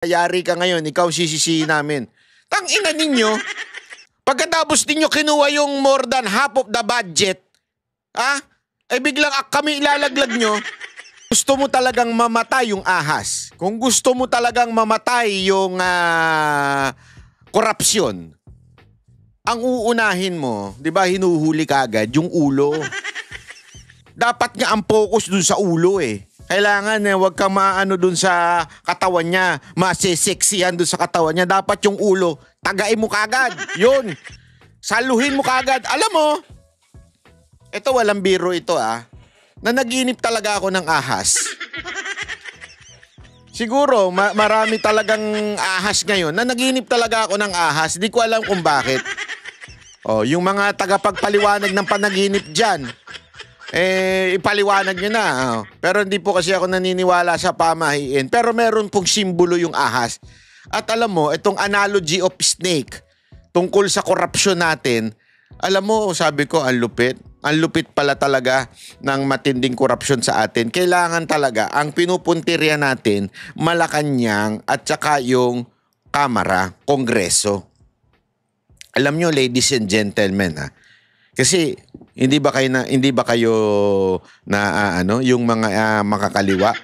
Yari ka ngayon, ikaw sisisihin namin. Tangina ninyo, pagkatapos ninyo kinuha yung more than half of the budget, biglang kami ilalaglag nyo, gusto mo talagang mamatay yung ahas. Kung gusto mo talagang mamatay yung korupsyon, ang uunahin mo, di ba hinuhuli ka agad, yung ulo. Dapat nga ang focus dun sa ulo eh. Kailangan wag kang maano dun sa katawan niya, masiseksihan dun sa katawan niya. Dapat yung ulo, tagain mo kagad. Yun. Saluhin mo kagad. Alam mo, ito walang biro ito na naginip talaga ako ng ahas. Siguro, marami talagang ahas ngayon na naginip talaga ako ng ahas. Di ko alam kung bakit. Yung mga tagapagpaliwanag ng panaginip dyan, ipaliwanag nyo na. Pero hindi po kasi ako naniniwala sa pamahiin. Pero meron pong simbolo yung ahas. At alam mo, itong analogy of snake tungkol sa korupsyon natin, alam mo, sabi ko, ang lupit. Ang lupit pala talaga ng matinding korupsyon sa atin. Kailangan talaga, ang pinupuntirya natin, Malacanang at saka yung Kamara, Kongreso. Alam nyo, ladies and gentlemen, kasi hindi ba kayo yung mga makakaliwa?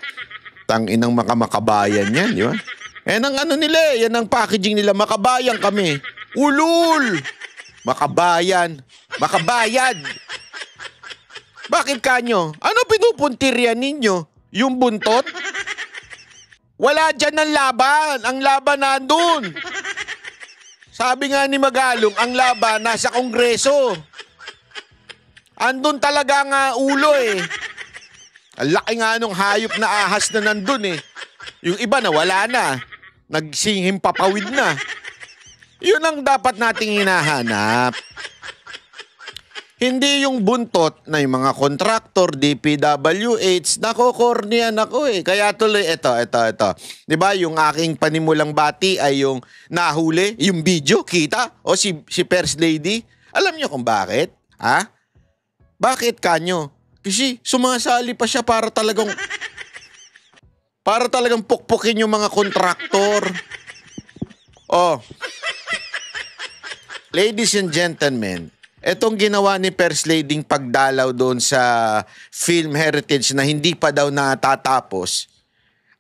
Tanginang makabayan yan, di ba? Yan ang packaging nila, makabayan kami. Ulul! Makabayan. Makabayad. Bakit kanyo? Ano pinupuntiryan ninyo? Yung buntot? Wala dyan ang laban. Ang laban nandun. Sabi nga ni Magalong, ang laban nasa Kongreso. Andun talaga nga ulo eh. Ang laki nga nung hayop na ahas na nandun eh. Yung iba na wala na. Nagsinghim papawid na. Yun ang dapat nating hinahanap. Hindi yung buntot na yung mga kontraktor, DPWH, nakokornian ako eh. Kaya tuloy, ito. Diba yung aking panimulang bati ay yung nahuli, yung video, kita? O si First Lady? Alam niyo kung bakit? Bakit kanyo? Kasi sumasali pa siya para talagang pukpukin yung mga kontraktor. Ladies and gentlemen, etong ginawa ni First Lady pagdalaw doon sa film heritage na hindi pa daw natatapos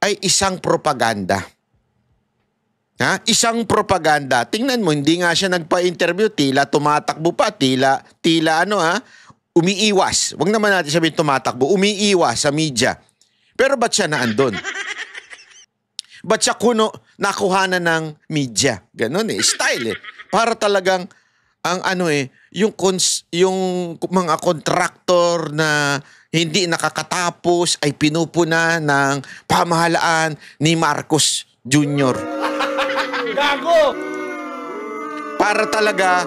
ay isang propaganda. Isang propaganda. Tingnan mo, hindi nga siya nagpa-interview, tila tumatakbo pa, tila umiiwas. Wag naman natin sabihin tumatakbo, umiiwas sa media. Pero ba't siya naandun? Ba't siya nakuhanan ng media? Ganon style eh. Para talagang yung mga kontraktor na hindi nakakatapos ay pinupuna ng pamahalaan ni Marcos Jr. Gago! Para talaga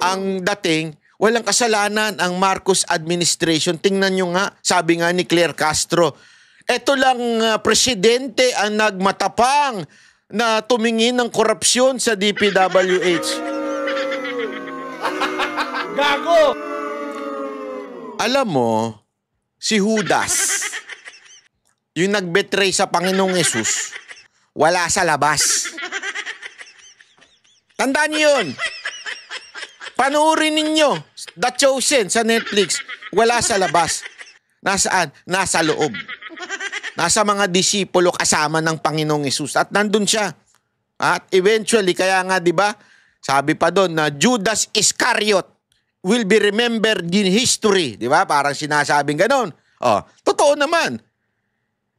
ang dating, walang kasalanan ang Marcos administration. Tingnan nyo nga, sabi nga ni Claire Castro, eto lang presidente ang nagmatapang na tumingin ng korupsyon sa DPWH. Gago! Alam mo, si Judas, yung nagbetray sa Panginoong Yesus, wala sa labas. Tandaan niyo yun. Panoorin ninyo, The Chosen sa Netflix, wala sa labas. Nasaan? Nasa loob. Nasa mga disipulo kasama ng Panginoong Yesus. At nandun siya. At eventually, kaya nga, di ba, sabi pa doon na Judas Iscariot will be remembered in history. Di ba? Parang sinasabing ganon. Totoo naman.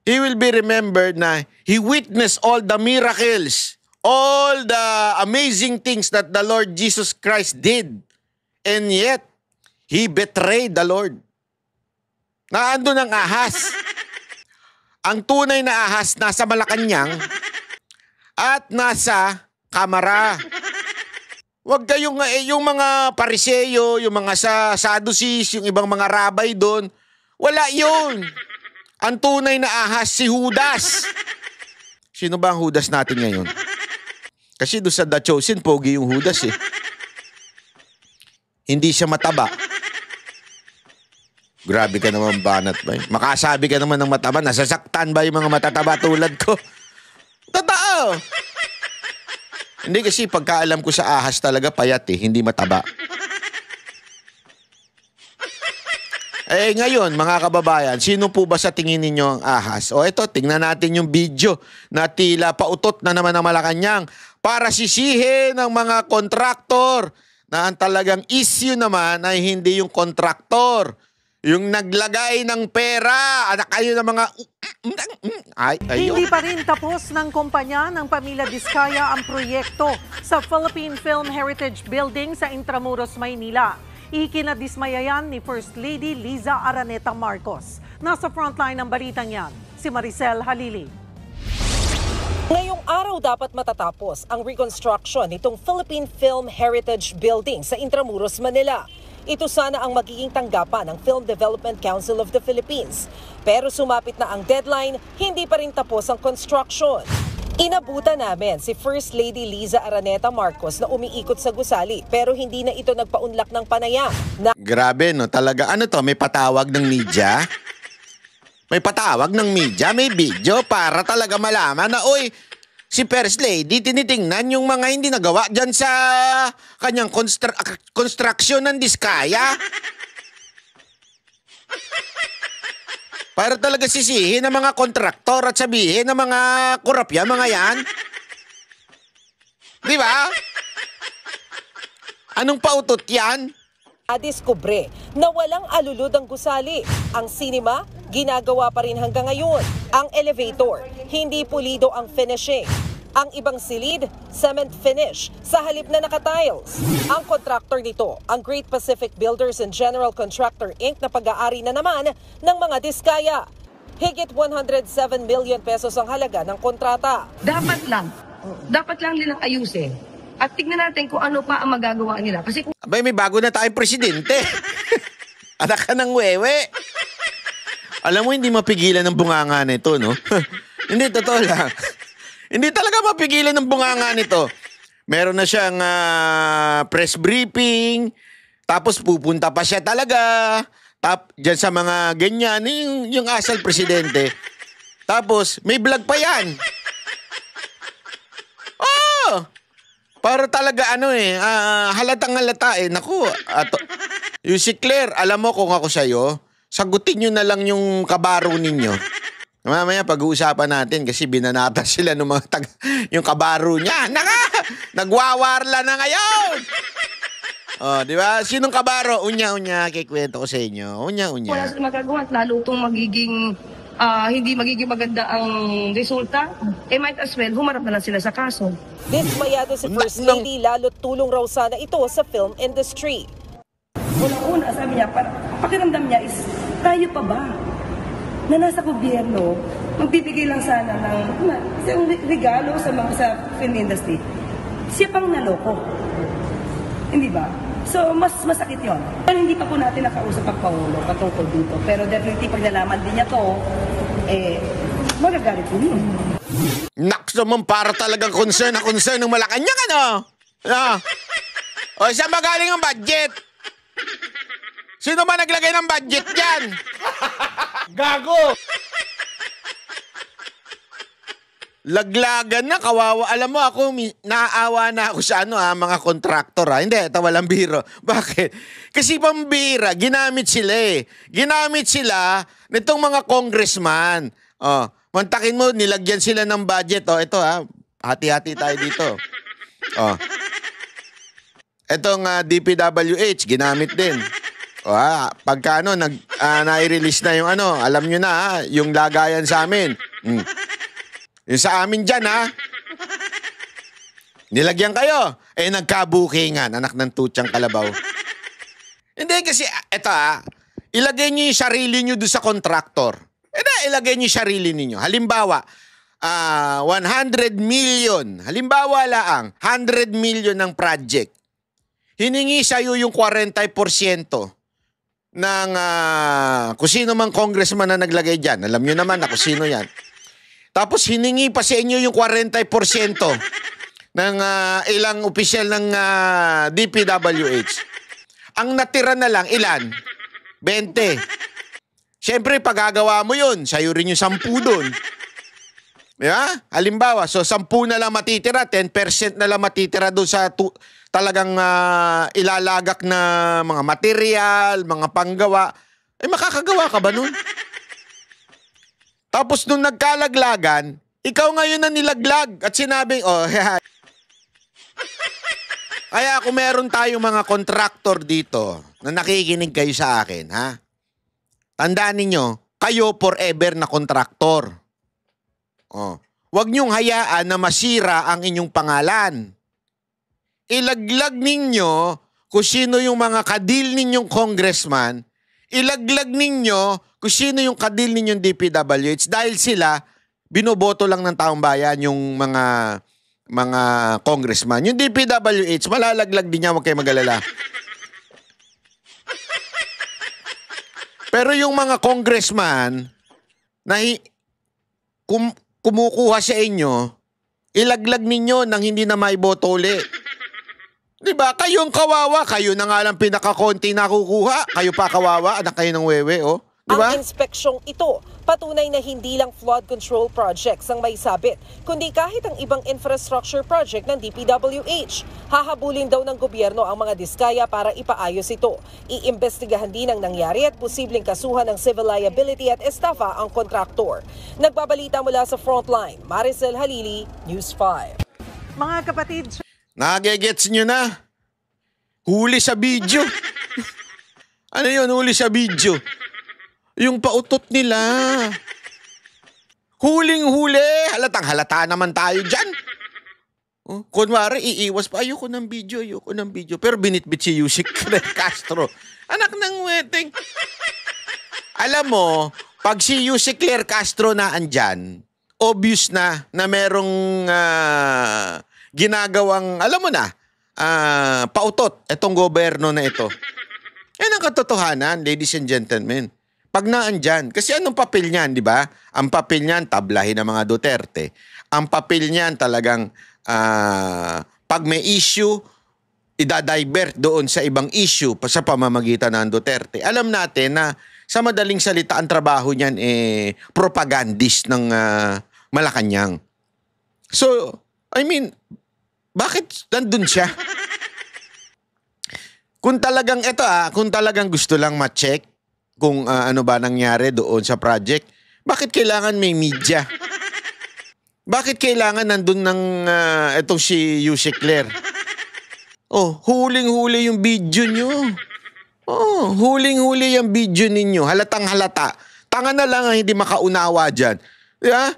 He will be remembered na he witnessed all the miracles, all the amazing things that the Lord Jesus Christ did. And yet, he betrayed the Lord. Naandun ang ahas. Ang tunay na ahas nasa Malacanang at nasa Kamara. Huwag kayong yung mga Pariseyo, yung mga Sadducees, yung ibang mga rabay doon. Wala yun. Ang tunay na ahas si Judas. Sino ba ang Judas natin ngayon? Kasi doon sa The Chosen, pogi yung Judas eh. Hindi siya mataba. Grabe ka naman, Banat ba? Makasabi ka naman ng mataba. Nasasaktan ba yung mga matataba tulad ko? Totoo! Oo. Hindi kasi pagkaalam ko sa ahas talaga payat hindi mataba. Ngayon, mga kababayan, sino po ba sa tingin ninyo ang ahas? O ito, tingnan natin yung video na tila pautot na naman ng Malacanang para sisihin ng mga kontraktor na ang talagang issue naman ay hindi yung kontraktor. Yung naglagay ng pera, anak kayo ng mga... Hindi pa rin tapos ng kumpanya ng Pamilya Diskaya ang proyekto sa Philippine Film Heritage Building sa Intramuros, Maynila. Ikinadismaya yan ni First Lady Liza Araneta Marcos. Nasa frontline ng balitang yan, si Maricel Halili. Ngayong araw dapat matatapos ang reconstruction nitong Philippine Film Heritage Building sa Intramuros, Manila. Ito sana ang magiging tanggapan ng Film Development Council of the Philippines. Pero sumapit na ang deadline, hindi pa rin tapos ang construction. Inabutan namin si First Lady Liza Araneta Marcos na umiikot sa gusali pero hindi na ito nagpaunlak ng panayam. Grabe no, talaga ano to, may patawag ng media? May patawag ng media, may video para talaga malaman na oy, si First Lady tinitingnan yung mga hindi nagawa dyan sa kanyang construction ng Diskaya. Para talaga sisihin ng mga kontraktor at sabihin ng mga korupya, mga yan. Di ba? Anong pautot yan? Nadiskubre na walang alulod ang gusali. Ang sinima, ginagawa pa rin hanggang ngayon. Ang elevator, hindi pulido ang finishing. Ang ibang silid, cement finish, sa halip na naka-tiles. Ang kontraktor nito, ang Great Pacific Builders and General Contractor Inc. na pag-aari na naman ng mga Diskaya. Higit 107 million pesos ang halaga ng kontrata. Dapat lang nilang ayusin. At tignan natin kung ano pa ang magagawa nila. Kasi Abay, may bago na tayong presidente. Anak ka ng wewe. Alam mo, hindi mapigilan ng bunganga nito, no? Hindi, totoo lang. Hindi talaga mapigilan ng bunganga nito. Meron na siyang press briefing, tapos pupunta pa siya talaga. Diyan sa mga ganyan, yung asal presidente. Tapos, may vlog pa yan. Oh! Para talaga halatang halata Naku, yung si Claire, alam mo kung ako sa'yo, sagutin nyo na lang yung kabaro ninyo. Mamaya pag-uusapan natin kasi binanata sila ng mga yung kabaro niya. Nagwawarla na ngayon! Oh, di ba? Sinong kabaro? Unya-unya, kikwento ko sa inyo. Unya-unya. wala silang magagawa at lalo itong hindi magiging maganda ang resulta, might as well, humarap na lang sila sa kaso. Dismayado si First Lady, lalo't tulong raw sana ito sa film industry. Una, sabi niya, pakiramdam niya is, tayo pa ba? Na nasa gobyerno, magbibigay lang sana ng regalo sa film industry. Siya pang naloko. Hindi ba? So, mas masakit yun. Pero hindi pa po natin nakausap ang Pangulo patungkol dito. Pero definitely, pag nalaman din niya to, magagalit po yun. Naks naman, para talagang concern ng Malacanang, ano? O, saan magaling ang budget? Sino ba naglagay ng budget dyan? Gago! Laglagan na, kawawa. Alam mo ako, naaawa na ako sa mga kontraktor Hindi, ito walang biro. Bakit? Kasi pambira, ginamit sila Ginamit sila nitong mga congressman. Mantakin mo, nilagyan sila ng budget. Ito hati-hati tayo dito. Itong DPWH, ginamit din. Pagka nai-release na yung alam nyo na yung lagayan sa amin. Yung sa amin dyan, nilagyan kayo. Nagkabukingan, anak ng tutsang kalabaw. Hindi kasi, eto ilagay nyo yung sarili nyo doon sa kontraktor. Ilagay nyo yung sarili ninyo. Halimbawa, 100 million. Halimbawa lang, 100 million ng project. Hiningi sa'yo yung 40% ng kung sino mang congressman na naglagay dyan. Alam nyo naman na kung sino yan. Tapos hiningi pa sa inyo yung 40% ng ilang opisyal ng DPWH. Ang natira na lang, ilan? 20. Siyempre, pagagawa mo yun, sa'yo rin yung 10 doon. Halimbawa, so 10 na lang matitira, 10% na lang matitira doon sa talagang ilalagak na mga material, mga panggawa. Makakagawa ka ba nun? Tapos nung nagkalaglagan, ikaw ngayon na nilaglag at sinabing, Kaya kung meron tayong mga kontraktor dito na nakikinig kayo sa akin, ha? Tandaan ninyo, kayo forever na kontraktor. Huwag niyong hayaan na masira ang inyong pangalan. Ilaglag ninyo kung sino yung mga kadil ninyong congressman, ilaglag ninyo kung sino yung kadil ninyong DPWH dahil sila, binoboto lang ng taong bayan yung mga congressman. Yung DPWH, malalaglag din niya, huwag kayo mag-alala. Pero yung mga congressman na kumukuha sa inyo, ilaglag ninyo nang hindi na maiboto uli. Diba? Kayo ang kawawa. Kayo na nga lang pinakakonti nakukuha. Kayo pa kawawa. Anak kayo ng wewe, Diba? Ang inspeksyong ito, patunay na hindi lang flood control projects ang may sabit, kundi kahit ang ibang infrastructure project ng DPWH. Hahabulin daw ng gobyerno ang mga diskaya para ipaayos ito. Iimbestigahan din ang nangyari at posibleng kasuhan ng civil liability at estafa ang kontraktor. Nagbabalita mula sa Frontline, Maricel Halili, News 5. Mga kapatid, Nagegets nyo na? Huli sa video. Ano yun, huli sa video? Yung pautot nila. Huling-huli. Halatang-halata naman tayo dyan. Kunwari, iiwas pa. Ayoko ng video. Pero binitbit si Yusek Castro. Anak ng weteng. Alam mo, pag si Yusek Castro na andyan, obvious na merong ginagawang, alam mo na, pautot itong gobyerno na ito. Yan ang katotohanan, ladies and gentlemen. Pag naandyan, kasi anong papel niyan, di ba? Ang papel niyan, tablahin ng mga Duterte. Ang papel niyan talagang, pag may issue, idadivert doon sa ibang issue sa pamamagitan ng Duterte. Alam natin na sa madaling salita, ang trabaho niyan propagandist ng Malacanang. So, I mean, bakit nandun siya? Kung talagang gusto lang ma-check kung ano ba nangyari doon sa project, bakit kailangan may media? Bakit kailangan nandun ng itong si Yusek Claire? Huling-huli yung video nyo. Huling-huli yung video ninyo. Halatang-halata. Tanga na lang ang hindi makaunawa dyan. Diba?